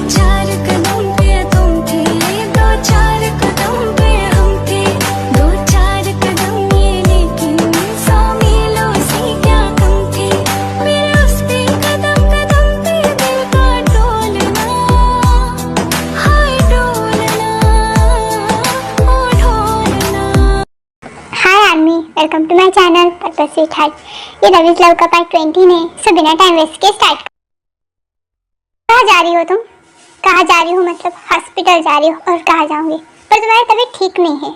चार कदम पे तुम थे, दो चार कदम पे हम थे, दो चार कदम ये लेकिन 100 मीलों से क्या कम थे। मेरे उस पे कदम कदम पे दिल का डोलना, हाय डोलना, ओ ढोलना। Hi army, welcome to my channel purpose sweetheart. ये रवीज लव का पार्ट 20 है। सो बिना टाइम वेस्ट के स्टार्ट। कहाँ जा रही हो तुम? कहाँ जा रही हो मतलब हॉस्पिटल जा रही हो। और कहाँ जाऊंगी? पर तुम्हारी तबीयत ठीक नहीं है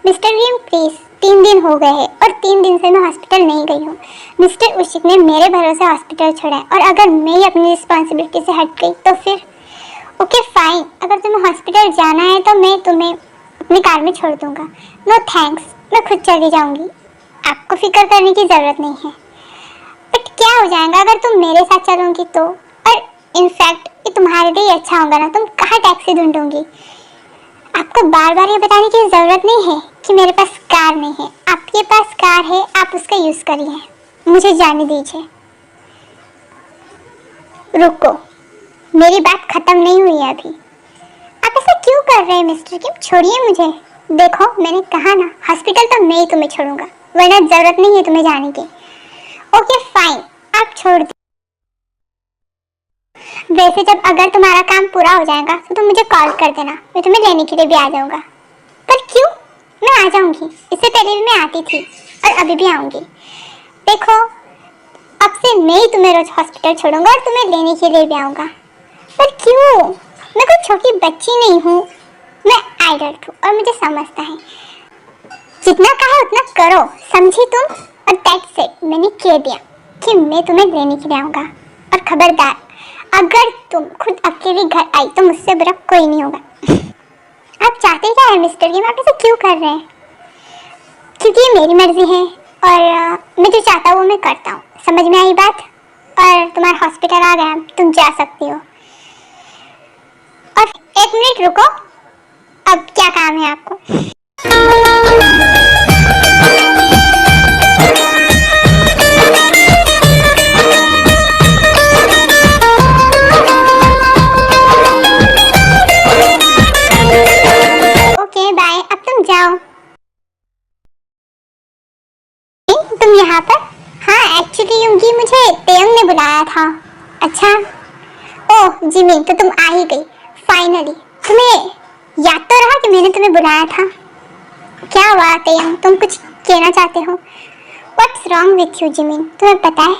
मिस्टर विलियम प्लीज। 3 दिन हो गए हैं और 3 दिन से मैं हॉस्पिटल नहीं गई हूँ। मिस्टर उशिक ने मेरे भरोसे हॉस्पिटल छोड़ा है और अगर मैं अपनी रिस्पॉन्सिबिलिटी से हट गई तो फिर ओके फाइन। अगर तुम्हें हॉस्पिटल जाना है तो मैं तुम्हें अपनी कार में छोड़ दूंगा। नो थैंक्स, मैं खुद चली जाऊंगी। आपको फिक्र करने की जरूरत नहीं है। बट क्या हो जाएगा अगर तुम मेरे साथ चलोगी तो? और इनफैक्ट ये तुम्हारे लिए अच्छा होगा ना। तुम कहाँ टैक्सी ढूंढोगी? आपको बार बार ये बताने की जरूरत नहीं है कि मेरे पास कार नहीं है। आपके पास कार है, आप उसका यूज करिए। मुझे जाने दीजिए। रुको, मेरी बात खत्म नहीं हुई है अभी। आप ऐसा क्यों कर रहे हैं मिस्टर किम? छोड़िए मुझे। देखो मैंने कहा ना, हॉस्पिटल तो मैं ही तुम्हें छोड़ूंगा, वरना जरूरत नहीं है तुम्हें जाने की। ओके फाइन, आप छोड़ दो। वैसे जब अगर तुम्हारा काम पूरा हो जाएगा तो तुम मुझे कॉल कर देना, मैं तुम्हें लेने के लिए भी आ जाऊंगा। पर क्यों? मैं आ जाऊंगी, इससे पहले भी मैं आती थी और अभी भी आऊंगी। देखो अब से मैं ही तुम्हें रोज हॉस्पिटल छोड़ूंगा और तुम्हें लेने के लिए भी आऊंगा। पर क्यों? मैं कोई छोटी बच्ची नहीं हूँ, मैं एडल्ट हूँ और मुझे समझता है। जितना कहा उतना करो, समझी तुम? और दैट्स इट, मैंने कह दिया कि मैं तुम्हें लेने के लिए आऊंगा। और खबरदार, अगर तुम खुद अकेले घर आई तो मुझसे बुरा कोई नहीं होगा। आप चाहते क्या है मिस्टर किम? आप ऐसे क्यों कर रहे हैं? क्योंकि ये मेरी मर्जी है और मैं जो चाहता हूँ वो मैं करता हूँ। समझ में आई बात? और तुम्हारा हॉस्पिटल आ गया, तुम जा सकती हो। और 1 मिनट रुको, अब क्या काम है आपको? ओके बाय, अब तुम जाओ। तुम यहाँ पर? हाँ एक्चुअली युंगी मुझे तेयंग ने बुलाया था। अच्छा, ओह जिमिन, तो तुम आ ही गई फाइनली। तुम्हें याद तो रहा कि मैंने तुम्हें बुलाया था। क्या हुआ तेयंग, तुम कुछ कहना चाहते हो? What's wrong with you Jimin? तुम्हें पता है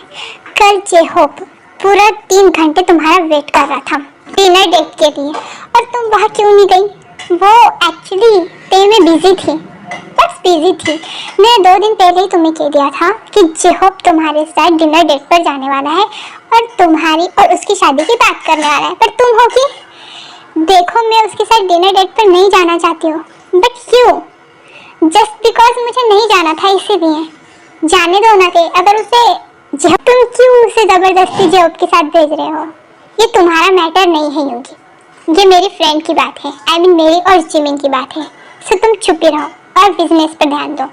कल जेहोप पूरा 3 घंटे तुम्हारा वेट कर रहा था डिनर डेट के लिए, और तुम वहाँ क्यों नहीं गई? वो एक्चुअली ते में बिजी थी। बस बिजी थी। मैंने 2 दिन पहले ही तुम्हें कह दिया था कि जेहोप तुम्हारे साथ डिनर डेट पर जाने वाला है और तुम्हारी और उसकी शादी की बात करने वाला है। पर तुम हो कि देखो मैं उसके साथ डिनर डेट पर नहीं जाना चाहती हूँ। बट क्यों? जस्ट बिकॉज मुझे नहीं जाना था इसीलिए। जाने दो ना थे। अगर उसे जेहोप, तुम क्यों उसे जबरदस्ती जेहोप के साथ भेज रहे हो? ये तुम्हारा मैटर नहीं है युंगी, ये मेरी फ्रेंड की बात है। आई मीन मेरी और जिमिन की बात है। सो तुम चुप ही रहो और बिजनेस पर ध्यान दो।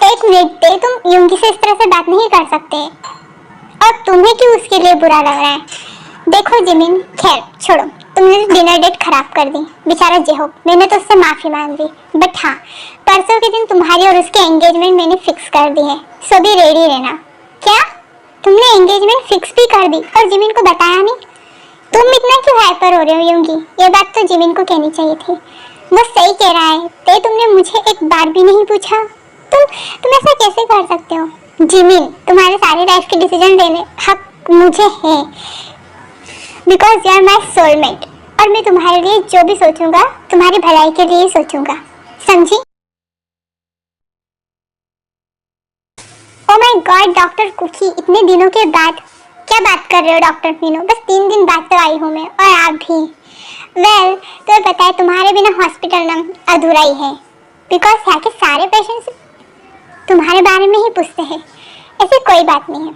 1 मिनट पे तुम युंगी से इस तरह से बात नहीं कर सकते। और तुम्हें क्यों उसके लिए बुरा लग रहा है? देखो जिमिन, खैर छोड़ो, तुमने डिनर डेट खराब कर दी। बेचारा जेहोप, मैंने तो उससे माफी मांग ली। बट हाँ, परसों के दिन तुम्हारी और उसकी एंगेजमेंट मैंने फिक्स कर दी है। सो भी रेडी रहना। क्या? तुमने एंगेजमेंट फिक्स भी कर दी और जिमिन को बताया नहीं? तुम इतना क्यों हाइपर हो रहे हो युंगी? ये बात तो जिमिन को कहनी चाहिए थी। वो सही कह रहा है। ते तुमने मुझे एक बार भी नहीं पूछा। तुम ऐसा कैसे कर सकते हो? जिमिन, तुम्हारे सारे लाइफ के डिसीजन लेने हक मुझे है, because you are my soulmate. और मैं तुम्हारे लिए जो भी सोचूंगा तुम्हारी भलाई के लिए ही सोचूंगा, समझी? Oh my god doctor Cookie, इतने दिनों के बाद क्या बात कर रहे हो डॉक्टर मीनू? बस 3 दिन बाद तो आई हूँ मैं, और आप भी। वेल, तुम्हें पता है तुम्हारे बिना हॉस्पिटल ना अधूरा ही है, बिकॉज यहाँ के सारे पेशेंट्स तुम्हारे बारे में ही पूछते हैं। ऐसी कोई बात नहीं है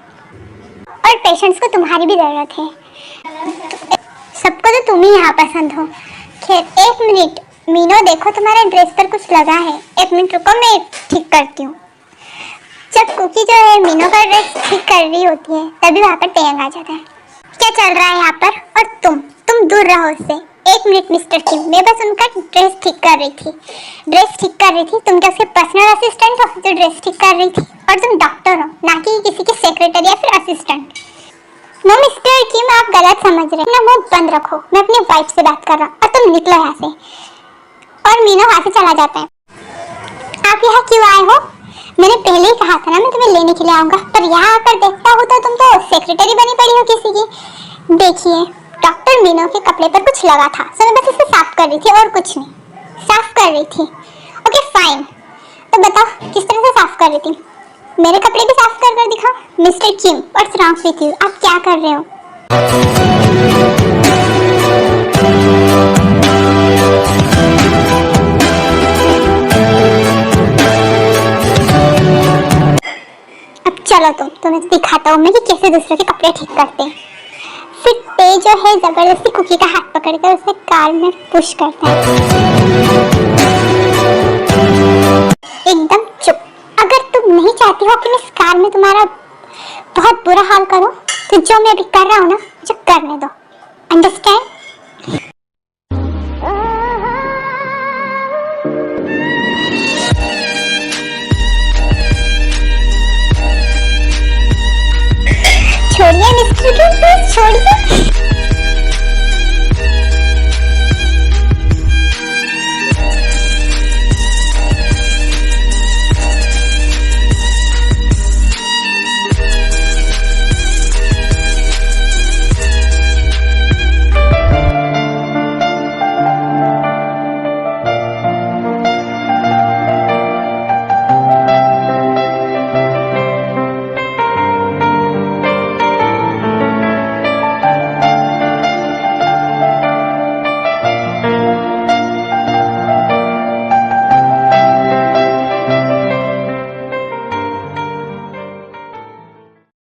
और पेशेंट्स को तुम्हारी भी ज़रूरत है। सबको तो तुम ही यहाँ पसंद हो। खैर 1 मिनट मीनो, देखो तुम्हारे ड्रेस पर कुछ लगा है। 1 मिनट रुको, मैं ठीक करती हूँ। जब कुकी जो है मीनो का ड्रेस ठीक कर रही होती है तभी वहाँ पर तेयंग आ जाता है। क्या चल रहा है यहाँ पर? और तुम दूर दूर रहो उससे। 1 मिनट मिस्टर किम, मैं बस उनका ड्रेस ठीक कर रही थी। तुम क्या उसके पर्सनल असिस्टेंट हो जो ड्रेस ठीक कर रही थी? और तुम डॉक्टर हो, ना कि किसी की सेक्रेटरी या फिर असिस्टेंट। नो मिस्टर किम, आप गलत समझ रहे हैं। ना मुंह बंद रखो, मैं अपनी वाइफ से बात कर रहा हूँ। और तुम निकलो यहाँ से। और मीनू वहाँ से चला जाता है। आप यहाँ क्यों आए हो? मैंने पहले ही कहा था ना मैं तुम्हें लेने के लिए आऊंगा, पर यहाँ आकर देखता हूँ तो तुम तो सेक्रेटरी बनी पड़ी हो किसी की। देखिए, डॉक्टर मीनू के कपड़े पर कुछ लगा था, सो मैं बस इसे साफ कर रही थी और कुछ नहीं। साफ कर रही थी? ओके फाइन, तो बताओ किस तरह से साफ कर रही थी? मेरे कपड़े भी साफ कर दिखाओ। Mister Kim, what's wrong with you? आप क्या कर रहे हो? चलो तुम्हें दिखाता हूँ मैं कि कैसे दूसरे के कपड़े ठीक करते हैं। फिर ते जो है जबरदस्ती कुकी का हाथ पकड़कर उसे कार में पुश करता है। एकदम चुप। अगर तुम नहीं चाहती हो कि मैं इस कार में तुम्हारा बहुत बुरा हाल करूं, तो जो मैं अभी कर रहा हूँ ना मुझे करने दो। अंडरस्टैंड?